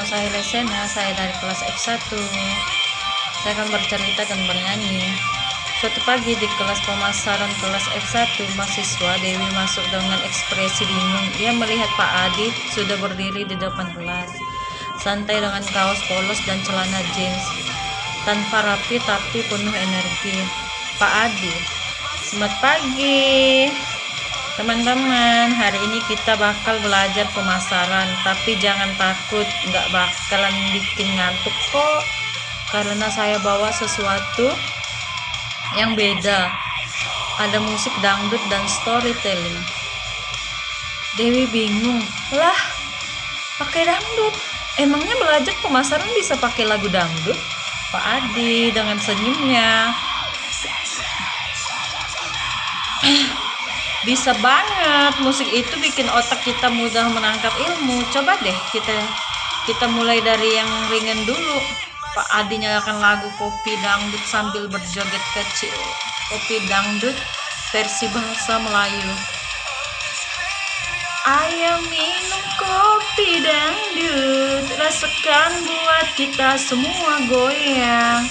saya Lesena, saya dari kelas F1. Saya akan bercerita dan bernyanyi. Suatu pagi di kelas pemasaran kelas F1, mahasiswa Dewi masuk dengan ekspresi bingung. Ia melihat Pak Adi sudah berdiri di depan kelas, santai dengan kaos polos dan celana jeans, tanpa rapi tapi penuh energi. Pak Adi, selamat pagi teman-teman, hari ini kita bakal belajar pemasaran, tapi jangan takut, nggak bakalan bikin ngantuk kok, karena saya bawa sesuatu yang beda. Ada musik dangdut dan storytelling. Dewi bingung, lah pakai dangdut, emangnya belajar pemasaran bisa pakai lagu dangdut? Pak Adi dengan senyumnya, bisa banget, musik itu bikin otak kita mudah menangkap ilmu. Coba deh kita mulai dari yang ringan dulu. Pak Adi nyalakan lagu kopi dangdut sambil berjoget kecil. Kopi dangdut versi bahasa Melayu. Ayo minum kopi dangdut, rasakan buat kita semua goyang.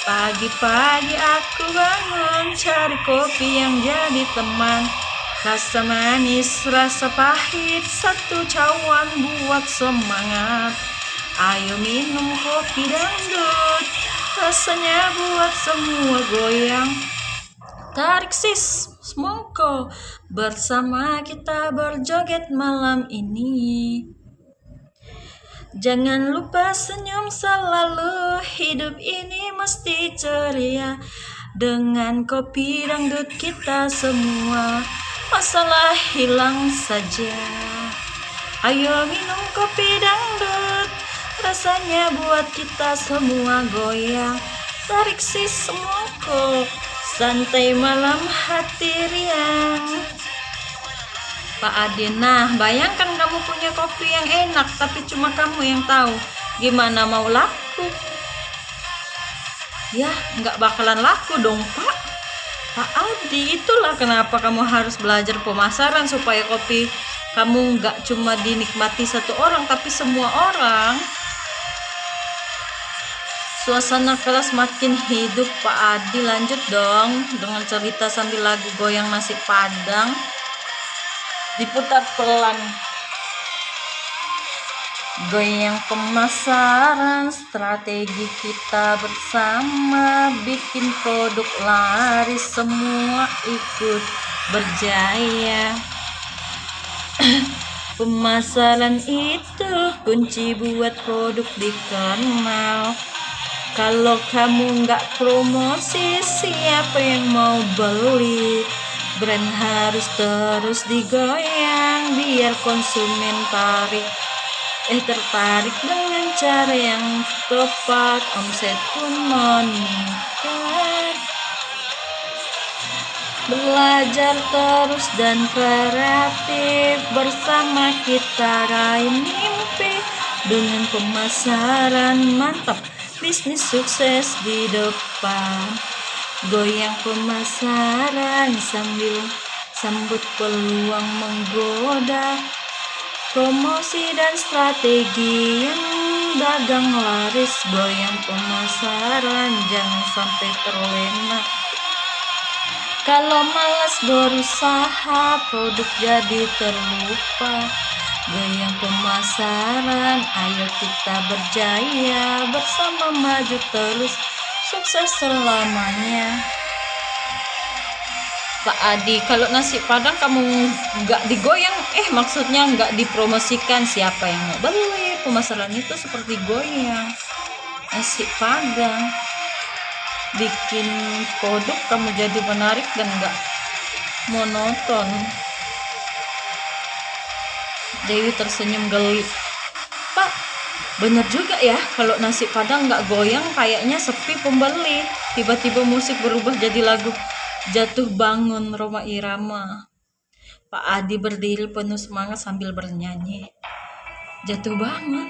Pagi-pagi aku bangun, cari kopi yang jadi teman. Rasa manis, rasa pahit, satu cawan buat semangat. Ayo minum kopi dangdut, rasanya buat semua goyang. Tarik sis, semongko, bersama kita berjoget malam ini. Jangan lupa senyum selalu, hidup ini mesti ceria. Dengan kopi dangdut kita semua masalah hilang saja. Ayo minum kopi dangdut, rasanya buat kita semua goyang. Tarik sis semongko, santai malam hati riang. Pak Adi, nah bayangkan kamu punya kopi yang enak tapi cuma kamu yang tahu, gimana mau laku? Ya nggak bakalan laku dong Pak. Pak Adi, itulah kenapa kamu harus belajar pemasaran, supaya kopi kamu nggak cuma dinikmati satu orang tapi semua orang. Suasana kelas makin hidup. Pak Adi lanjut dong dengan cerita sambil lagu goyang nasi padang diputar pelan. Goyang pemasaran, strategi kita bersama, bikin produk laris, semua ikut berjaya. Pemasaran itu kunci buat produk dikenal. Kalau kamu nggak promosi, siapa yang mau beli? Brand harus terus digoyang biar konsumen tertarik dengan cara yang tepat, omset pun meningkat. Belajar terus dan kreatif, bersama kita raih mimpi. Dengan pemasaran mantap, bisnis sukses di depan. Goyang pemasaran sambil sambut peluang menggoda. Promosi dan strategi yang dagang laris. Goyang pemasaran, jangan sampai terlena. Kalau malas berusaha, produk jadi terlupa. Goyang pemasaran, ayo kita berjaya, bersama maju terus, sukses selamanya. Pak Adi, kalau nasi padang kamu nggak digoyang, maksudnya nggak dipromosikan, siapa yang mau beli? Pemasaran itu seperti goyang nasi padang, bikin produk kamu jadi menarik dan nggak monoton. Dewi tersenyum geli. Pak, bener juga ya, kalau nasi padang nggak goyang kayaknya sepi pembeli. Tiba-tiba musik berubah jadi lagu Jatuh Bangun Rhoma Irama. Pak Adi berdiri penuh semangat sambil bernyanyi. Jatuh bangun,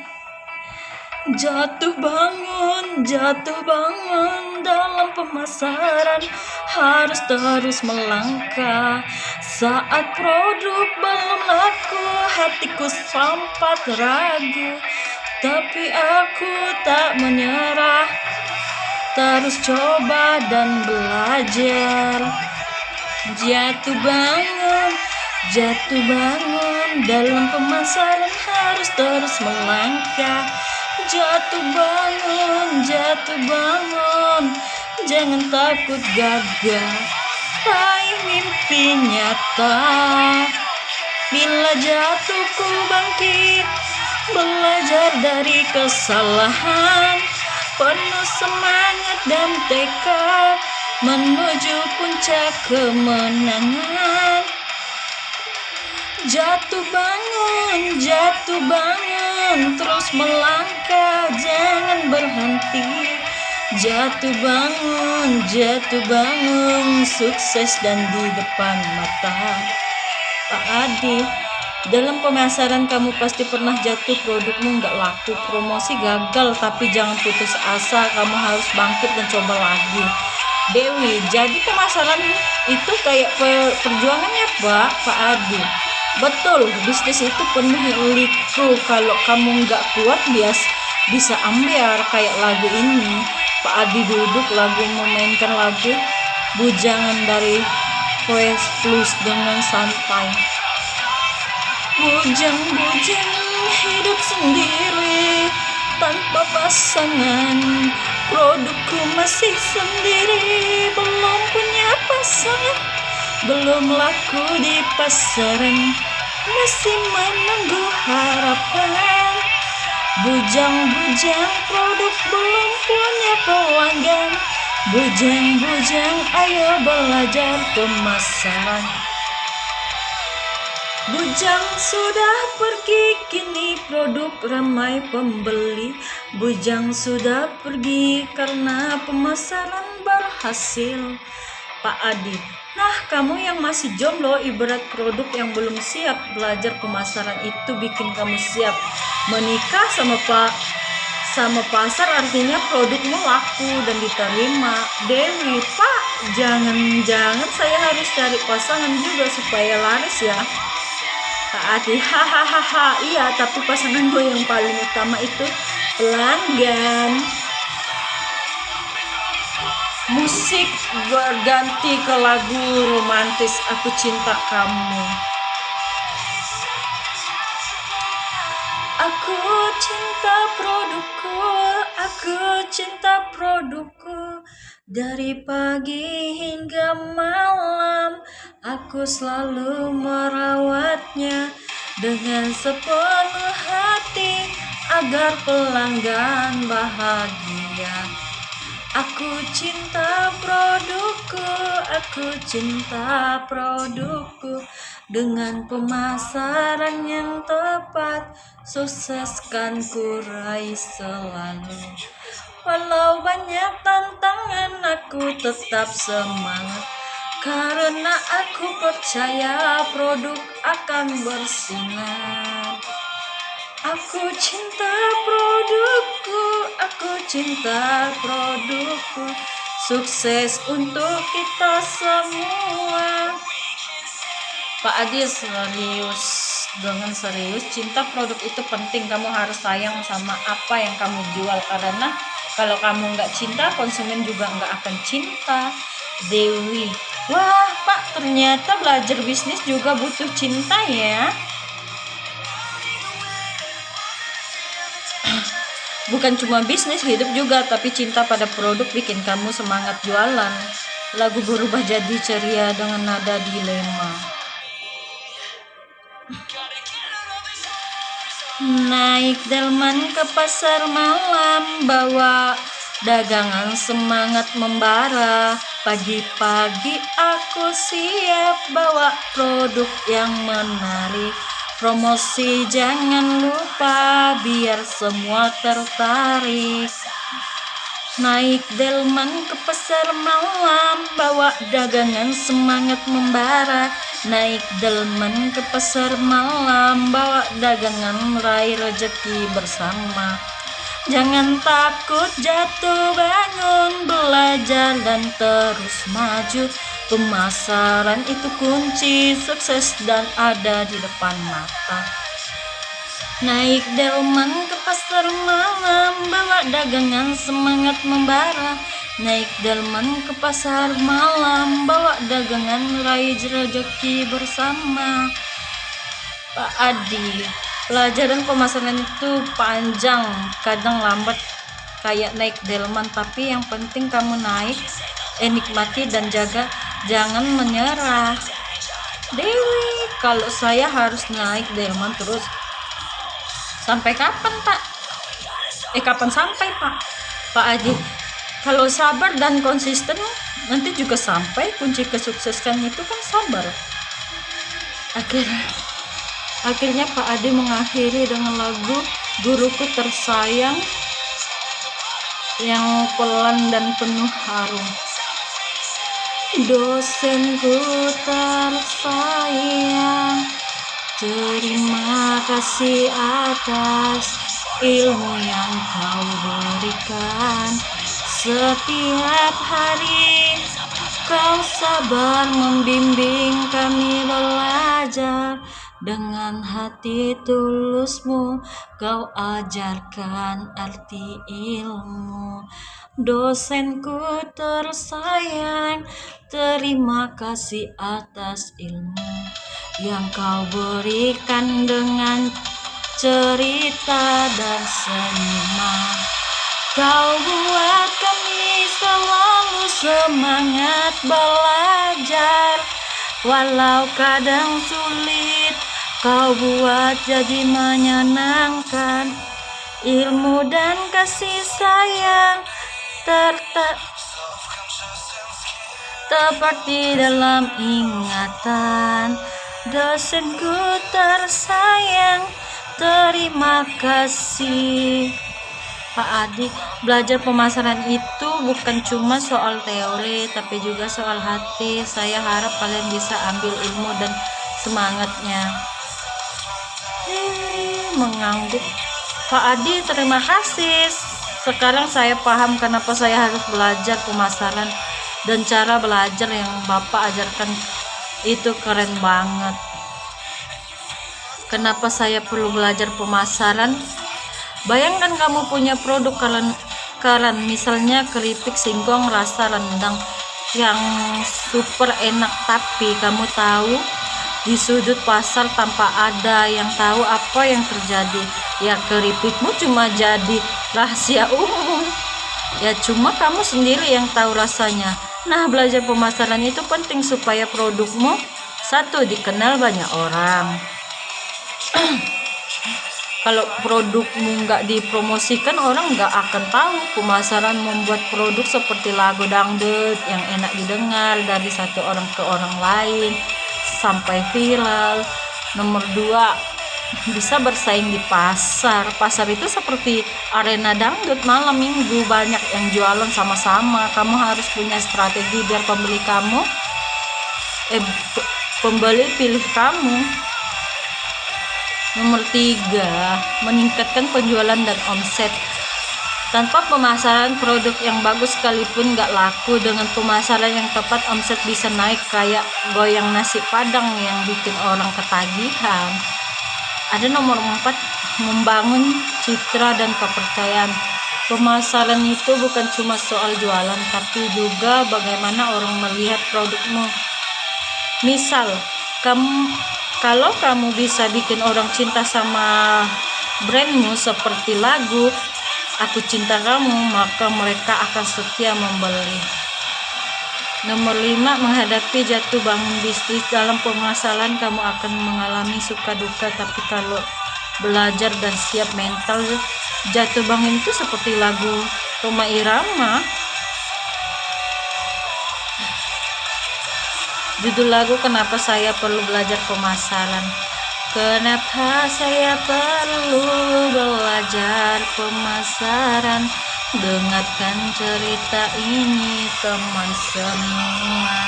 jatuh bangun, jatuh bangun. Dalam pemasaran harus terus melangkah. Saat produk belum laku, hatiku sempat ragu. Tapi aku tak menyerah, terus coba dan belajar. Jatuh bangun, dalam pemasaran harus terus melangkah. Jatuh bangun, jangan takut gagal, raih mimpi nyata. Bila jatuh ku bangkit, belajar dari kesalahan, penuh semangat dan tekad menuju puncak kemenangan. Jatuh bangun, terus melangkah, jangan berhenti. Jatuh bangun, sukses dan di depan mata. Pak Adi, dalam pemasaran kamu pasti pernah jatuh, produkmu nggak laku, promosi gagal, tapi jangan putus asa, kamu harus bangkit dan coba lagi. Dewi, jadi pemasaran itu kayak perjuangannya Pak Adi. Betul, bisnis itu penuh liku, kalau kamu nggak kuat bisa ambiar. Kayak lagu ini, Pak Adi duduk lagu memainkan lagu Bujangan dari Quest Plus dengan santai. Bujang-bujang hidup sendiri tanpa pasangan, produkku masih sendiri, belum punya pasangan, belum laku di pasaran, masih menunggu harapan. Bujang-bujang produk belum punya pelanggan, bujang-bujang ayo belajar pemasaran. Bujang sudah pergi, kini produk ramai pembeli. Bujang sudah pergi karena pemasaran berhasil. Pak Adi, nah kamu yang masih jomblo, ibarat produk yang belum siap. Belajar pemasaran itu bikin kamu siap. Menikah sama pasar artinya produkmu laku dan diterima. Dewi, Pak, jangan saya harus cari pasangan juga supaya laris ya. Pak Adi, hahaha, iya, tapi pasangan gue yang paling utama itu pelanggan. Musik berganti ke lagu romantis Aku Cinta Kamu. Aku cinta produkku, dari pagi hingga malam aku selalu merawatnya dengan sepenuh hati agar pelanggan bahagia. Aku cinta produkku, dengan pemasaran yang tepat, sukses kan ku raih selalu. Walau banyak tantangan, aku tetap semangat, karena aku percaya produk akan bersinar. Aku cinta produkku, sukses untuk kita semua. Pak Adi dengan serius, cinta produk itu penting. Kamu harus sayang sama apa yang kamu jual, karena kalau kamu nggak cinta, konsumen juga nggak akan cinta. Dewi, wah Pak, ternyata belajar bisnis juga butuh cinta ya. Bukan cuma bisnis, hidup juga, tapi cinta pada produk bikin kamu semangat jualan. Lagu berubah jadi ceria dengan nada dilema. Naik delman ke pasar malam, bawa dagangan semangat membara. Pagi-pagi aku siap bawa produk yang menarik. Promosi jangan lupa biar semua tertarik. Naik delman ke pasar malam, bawa dagangan semangat membara. Naik delman ke pasar malam, bawa dagangan raih rezeki bersama. Jangan takut jatuh bangun, belajar dan terus maju. Pemasaran itu kunci sukses dan ada di depan mata. Naik delman ke pasar malam, bawa dagangan semangat membara. Naik delman ke pasar malam, bawa dagangan raih rezeki bersama. Pak Adi, pelajaran pemasaran itu panjang, kadang lambat kayak naik delman, tapi yang penting kamu naik, nikmati dan jaga, jangan menyerah. Dewi, kalau saya harus naik delman terus, sampai kapan Pak? Kapan sampai Pak? Pak Adi, kalau sabar dan konsisten nanti juga sampai. Kunci kesuksesan itu kan sabar. Akhirnya Pak Adi mengakhiri dengan lagu Guruku Tersayang yang pelan dan penuh haru. Dosenku tersayang, terima kasih atas ilmu yang kau berikan. Setiap hari kau sabar membimbing kami belajar. Dengan hati tulusmu kau ajarkan arti ilmu. Dosenku tersayang, terima kasih atas ilmu yang kau berikan dengan cerita dan senyuman. Kau buat kami selalu semangat belajar, walau kadang sulit kau buat jadi menyenangkan. Ilmu dan kasih sayang tepat di dalam ingatan. Dosenku tersayang, terima kasih. Pak Adi, belajar pemasaran itu bukan cuma soal teori, tapi juga soal hati. Saya harap kalian bisa ambil ilmu dan semangatnya. Mengangguk. Pak Adi, terima kasih. Sekarang saya paham kenapa saya harus belajar pemasaran, dan cara belajar yang Bapak ajarkan itu keren banget. Kenapa saya perlu belajar pemasaran? Bayangkan kamu punya produk keren, misalnya keripik singkong rasa rendang yang super enak, tapi kamu tahu di sudut pasar tanpa ada yang tahu apa yang terjadi. Ya, keripikmu cuma jadi rahasia umum. Ya, cuma kamu sendiri yang tahu rasanya. Nah, belajar pemasaran itu penting supaya produkmu satu dikenal banyak orang. Kalau produkmu nggak dipromosikan, orang nggak akan tahu. Pemasaran membuat produk seperti lagu dangdut yang enak didengar dari satu orang ke orang lain sampai viral. Nomor 2, bisa bersaing di pasar. Pasar itu seperti arena dangdut malam minggu, banyak yang jualan sama-sama. Kamu harus punya strategi biar pembeli pilih kamu. Nomor 3, meningkatkan penjualan dan omset. Tanpa pemasaran, produk yang bagus sekalipun nggak laku. Dengan pemasaran yang tepat, omset bisa naik kayak goyang nasi padang yang bikin orang ketagihan. Ada nomor 4, membangun citra dan kepercayaan. Pemasaran itu bukan cuma soal jualan, tapi juga bagaimana orang melihat produkmu. Misal, kalau kamu bisa bikin orang cinta sama brandmu seperti lagu Aku Cinta Kamu, maka mereka akan setia membeli. Nomor 5, menghadapi jatuh bangun bisnis. Dalam pemasaran kamu akan mengalami suka duka, tapi kalau belajar dan siap mental, jatuh bangun itu seperti lagu Rhoma Irama. Judul lagu Kenapa Saya Perlu Belajar Pemasaran. Kenapa saya perlu belajar pemasaran? Dengarkan cerita ini teman semua.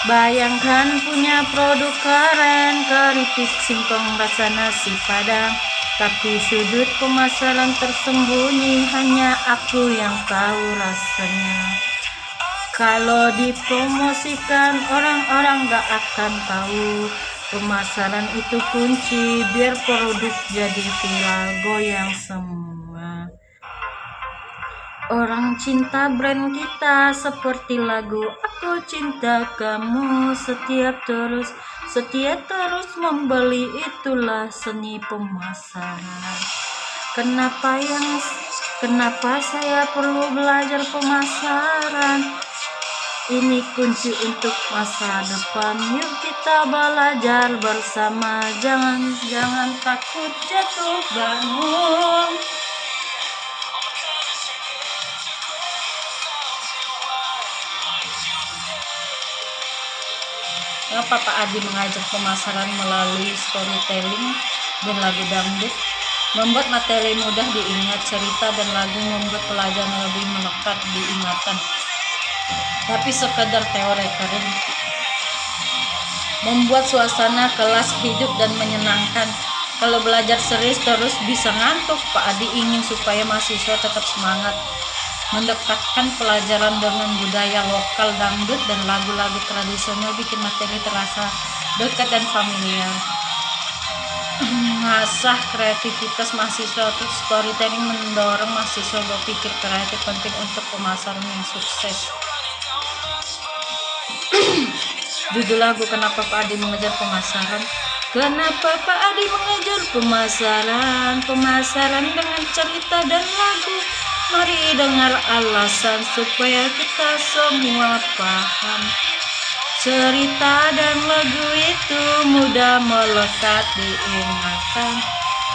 Bayangkan punya produk keren, keripik singkong rasa nasi padang, tapi sudut pemasaran tersembunyi, hanya aku yang tahu rasanya. Kalau dipromosikan, orang-orang gak akan tahu Pemasaran itu kunci biar produk jadi viral, goyang semua. Orang cinta brand kita seperti lagu Aku Cinta Kamu, setia terus membeli, itulah seni pemasaran. Kenapa saya perlu belajar pemasaran? Ini kunci untuk masa depan. Yuk kita belajar bersama. Jangan takut jatuh bangun. Mengapa Pak Adi mengajak pemasaran melalui storytelling dan lagu dangdut? Membuat materi mudah diingat, cerita dan lagu membuat pelajaran lebih melekat di ingatan. Tapi sekedar teori keren. Membuat suasana kelas hidup dan menyenangkan. Kalau belajar serius terus bisa ngantuk. Pak Adi ingin supaya mahasiswa tetap semangat. Mendekatkan pelajaran dengan budaya lokal, dangdut dan lagu-lagu tradisional bikin materi terasa dekat dan familiar. Mengasah kreativitas mahasiswa. Untuk storytelling mendorong mahasiswa berpikir kreatif, penting untuk pemasaran yang sukses. Judul lagu Kenapa Pak Adi mengejar pemasaran? Kenapa Pak Adi mengejar pemasaran? Pemasaran dengan cerita dan lagu. Mari dengar alasan supaya kita semua paham. Cerita dan lagu itu mudah melekat di ingatan.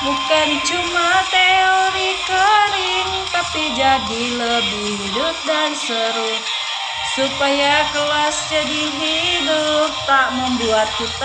Bukan cuma teori kering, tapi jadi lebih hidup dan seru. Supaya kelas jadi hidup, tak membuat kita